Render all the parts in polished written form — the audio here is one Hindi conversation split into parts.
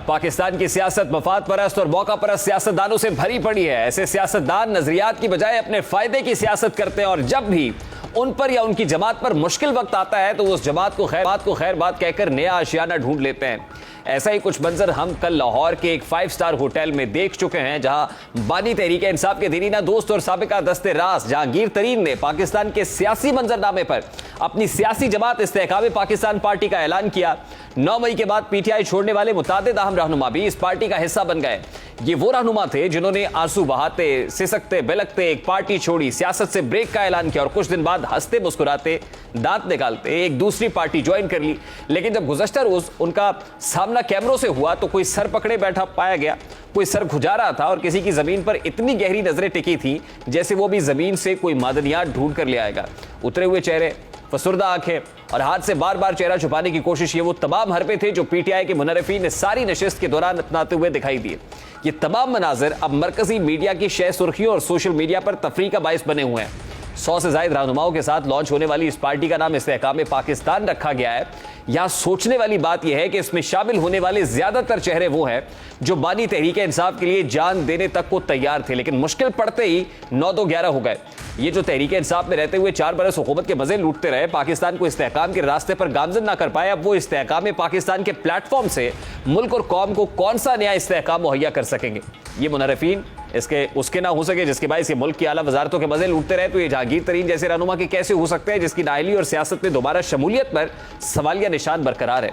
पाकिस्तान की सियासत मफाद परस्त और मौका परस्त सियासतदानों से भरी पड़ी है। ऐसे सियासतदान नजरियात की बजाय अपने फायदे की सियासत करते हैं और जब भी उन पर या उनकी जमात पर मुश्किल वक्त आता है तो उस जमात को खैर बात कहकर नया आशियाना ढूंढ लेते हैं। ऐसा ही कुछ मंजर हम कल लाहौर के एक 5 स्टार होटल में देख चुके हैं, जहां बानी तहरीक इंसाफ के दीनीना दोस्त और साबिका दस्ते रास जहांगीर तरीन ने पाकिस्तान के सियासी मंजरनामे पर अपनी सियासी जमात इस्तेहकाम पाकिस्तान पार्टी का ऐलान किया। 9 मई के बाद पीटीआई छोड़ने वाले मुतादिद अहम रहनुमा भी इस पार्टी का हिस्सा बन गए। ये वो रहनुमा थे जिन्होंने आंसू बहाते, सिसकते बिलकते एक पार्टी छोड़ी, सियासत से ब्रेक का ऐलान किया और कुछ दिन बाद हंसते मुस्कुराते, दांत निकालते एक दूसरी पार्टी ज्वाइन कर ली। लेकिन जब गुज़श्ता रोज उनका सामना कैमरों से हुआ तो कोई सर पकड़े बैठा पाया गया, कोई सर खुजा रहा था और किसी की जमीन पर इतनी गहरी नजरें टिकी थी जैसे वो भी जमीन से कोई मादनियात ढूंढ कर ले आएगा। उतरे हुए चेहरे, फसुर्दा आंखें और हाथ से बार बार चेहरा छुपाने की कोशिश, ये वो तमाम हरपे थे जो पीटीआई के मुनर्रिफीन ने सारी नशिस्त के दौरान अपनाते हुए दिखाई दिए। ये तमाम मनाजिर अब मरकजी मीडिया की शह सुर्खियों और सोशल मीडिया पर तफरीक का बाइस बने हुए हैं। 100 से ज्यादा रहनुमाओं के साथ लॉन्च होने वाली इस पार्टी का नाम इस्तेहकाम पाकिस्तान रखा गया है। यहां सोचने वाली बात यह है कि इसमें शामिल होने वाले ज्यादातर चेहरे वो हैं जो बानी तहरीक इंसाफ के लिए जान देने तक को तैयार थे, लेकिन मुश्किल पड़ते ही 9-2-11 हो गए। ये जो तहरीक इंसाफ में रहते हुए 4 बरस हुकूमत के मजे लूटते रहे, पाकिस्तान को इस्तेहकाम के रास्ते पर गामजन ना कर पाए, अब वो इस्तेहकाम पाकिस्तान के प्लेटफॉर्म से मुल्क और कौम को कौन सा नया इस्तेहकाम मुहैया कर सकेंगे। ये मुनर्रिफीन इसके उसके ना हो सके जिसके बायस ये मुल्क की आला वजारतों के मजे लूटते रहे, तो ये जहांगीर तरीन जैसे रहनुमा के कैसे हो सकते हैं जिसकी नाअहली और सियासत में दोबारा शमूलियत पर सवालिया निशान बरकरार है।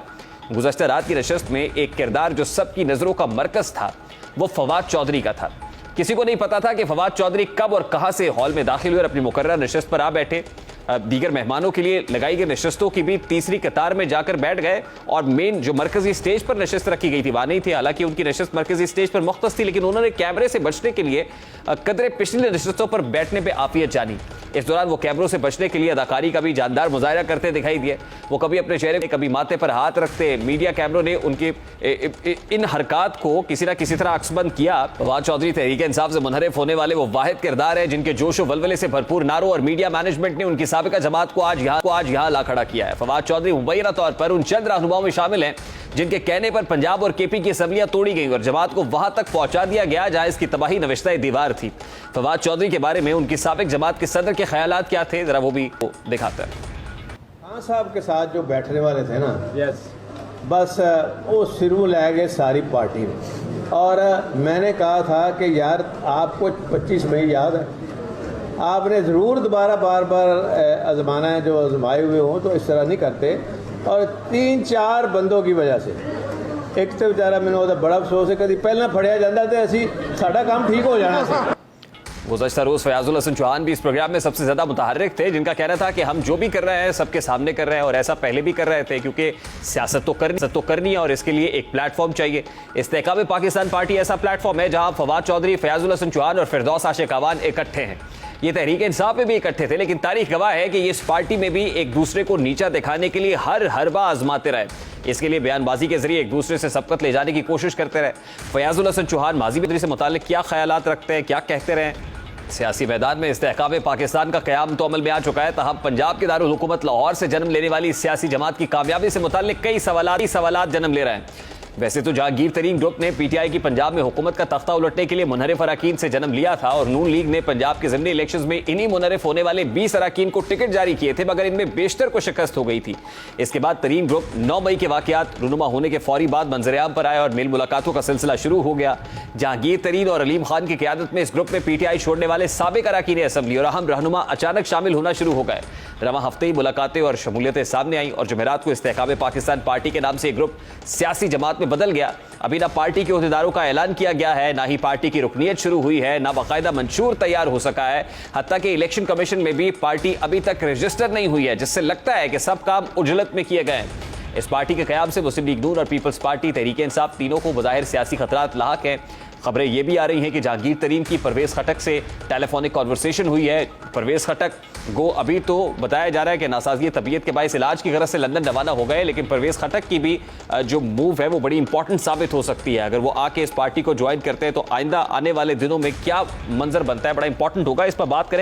गुज़श्ता रात की नशस्त में एक किरदार जो सबकी नजरों का मरकज था वो फवाद चौधरी का था। किसी को नहीं पता था कि फवाद चौधरी कब और कहां से हॉल में दाखिल हुए और अपनी मुकर्रर नशस्त पर आ बैठे। दीगर मेहमानों के लिए लगाई गई नशस्तों की भी तीसरी कतार में जाकर बैठ गए और मेन जो मरकजी स्टेज पर नशस्त रखी गई थी वहां नहीं थी। हालांकि उनकी नशस्त मरकजी स्टेज पर मुख्तस थी, लेकिन उन्होंने कैमरे से बचने के लिए कदरे पिछली नशस्तों पर बैठने पर आफियत जानी। इस दौरान वो कैमरों से बचने के लिए अदाकारी का भी जानदार मुजाहरा करते दिखाई दिए। वो कभी अपने चेहरे पे, कभी माथे पर हाथ रखते। मीडिया कैमरों ने उनकी इन हरकत को किसी न किसी तरह अक्सबंद किया। फवाद चौधरी तहरीक इंसाफ से मुनहरिफ होने वाले वो वाहिद किरदार है जिनके जोश व वलवले से भरपूर नारों और मीडिया मैनेजमेंट ने उनकी साबिका जमात को आज यहाँ ला खड़ा किया है। फवाद चौधरी मुबैना तौर पर उन चंद रहनुमाओं में शामिल हैं जिनके कहने पर पंजाब और केपी की असम्बलियां तोड़ी गई और जमात को वहां तक पहुंचा दिया गया जहां इसकी तबाही नविश्ता दीवार थी। फवाद चौधरी के बारे में उनकी साबिक जमात के सदर के ख्यालात क्या थे, जरा वो भी दिखाते हैं। खान साहब के साथ जो बैठने वाले थे ना, बस वो सिरू ले गए सारी पार्टी में। और मैंने कहा था कि यार आपको 25 मई याद है, आपने ज़रूर दोबारा बार आजमाना है, जो आजमाए हुए हों तो इस तरह नहीं करते। और 3-4 बंदों की वजह से, एक तो बेचारा मैंने वो बड़ा अफसोस है, कभी पहला फड़िया जाता तो असी साडा काम ठीक हो जाना था। गुज़श्ता रोज़ फयाजुल हसन चौहान भी इस प्रोग्राम में सबसे ज़्यादा मुतहर्रिक थे, जिनका कहना था कि हम जो भी कर रहे हैं सबके सामने कर रहे हैं और ऐसा पहले भी कर रहे थे क्योंकि सियासत तो करनी है और इसके लिए एक प्लेटफॉर्म चाहिए। इस्तेहकाम पाकिस्तान पार्टी ऐसा प्लेटफॉर्म है जहां फवाद चौधरी, फयाजुल हसन चौहान और फिरदौस आशिक अवान इकट्ठे हैं। ये तहरीक इंसाफ में भी इकट्ठे थे, लेकिन तारीख गवाह है कि इस पार्टी में भी एक दूसरे को नीचा दिखाने के लिए हर हरबा आजमाते रहे। इसके लिए बयानबाजी के जरिए एक दूसरे से सबकत ले जाने की कोशिश करते रहे। फयाजुल हसन चौहान माजी बदरी से मुताल्लिक क्या ख्यालात रखते हैं, क्या कहते रहे। सियासी मैदान में इस्तेहकाम पाकिस्तान का क़याम तो अमल में आ चुका है, तहम पंजाब के दारुल हुकूमत लाहौर से जन्म लेने वाली सियासी जमात की कामयाबी से मुताल्लिक कई सवालात जन्म ले रहे हैं। वैसे तो जहांगीर तरीन ग्रुप ने पीटीआई की पंजाब में हुकूमत का तख्ता उलटने के लिए मुनहरिफ अरकान से जन्म लिया था और नून लीग ने पंजाब के ज़िमनी इलेक्शंस में इन्हीं मुनहरिफ होने वाले 20 अरकान को टिकट जारी किए थे, मगर इनमें बेशतर को शिकस्त हो गई थी। इसके बाद तरीन ग्रुप 9 मई के वाकयात रुनुमा होने के फौरी बाद मंजरेआम पर आए और मेल मुलाकातों का सिलसिला शुरू हो गया। जहांगीर तरीन और अलीम खान की क़यादत में इस ग्रुप में पीटीआई छोड़ने वाले साबिक अरकान असम्बली और अहम रहनुमा अचानक शामिल होना शुरू हो गए। रवां हफ्ते ही मुलाकातें और शमूलियतें सामने आई और जुमेरात को इस्तेहकाम पाकिस्तान पार्टी के नाम से एक ग्रुप सियासी जमात में बदल गया। अभी ना पार्टी के अहदेदारों का ऐलान किया गया है, ना ही पार्टी की रुकनीयत शुरू हुई है, ना बाकायदा मंशूर तैयार हो सका है। हत्ता कि इलेक्शन कमीशन में भी पार्टी अभी तक रजिस्टर नहीं हुई है, जिससे लगता है कि सब काम उजलत में किए गए हैं। इस पार्टी के क़याम से मुस्लिम लीग नून और पीपल्स पार्टी तहरीक इंसाफ तीनों को बज़ाहिर सियासी खतरात लाहक हैं। खबरें ये भी आ रही हैं कि जहांगीर तरीन की परवेज़ खटक से टेलीफोनिक कॉन्वर्सेशन हुई है। परवेज़ खटक गो अभी तो बताया जा रहा है कि नासाज़गी तबीयत के बायस इलाज की गरज से लंदन रवाना हो गए, लेकिन परवेज़ खटक की भी जो मूव है वो बड़ी इंपॉर्टेंट साबित हो सकती है। अगर वो आके इस पार्टी को ज्वाइन करते हैं तो आइंदा आने वाले दिनों में क्या मंजर बनता है, बड़ा इंपॉर्टेंट होगा। इस पर बात करें।